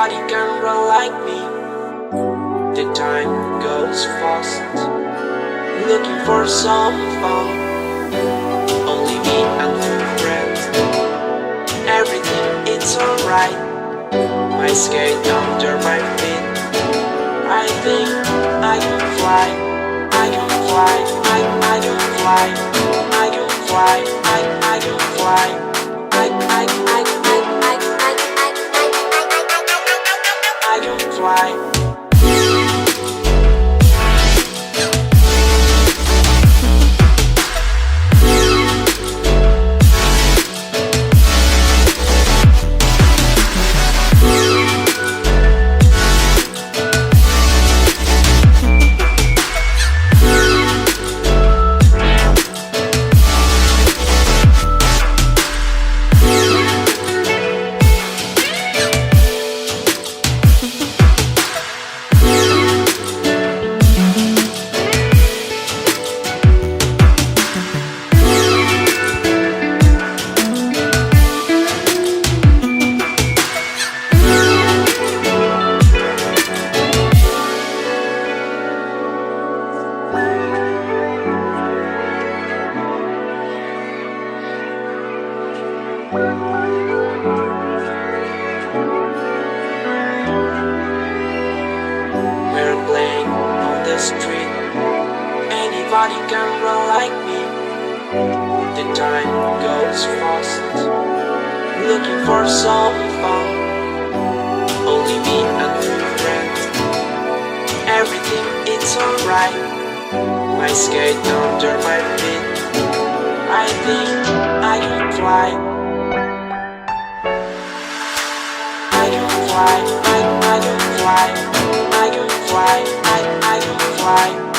Anybody can run like me. The time goes fast, looking for some fun. Only me and two friends. Everything it's alright. My skate under my feet. I think I can fly. I can fly. I can fly. I can fly. I can fly. I can fly. We're playing on the street. Anybody can run like me. The time goes fast, looking for some fun. Only me and two friends. Everything it's alright. My skate under my feet. I think I can fly. I can fly. I can fly. I can fly. I can fly.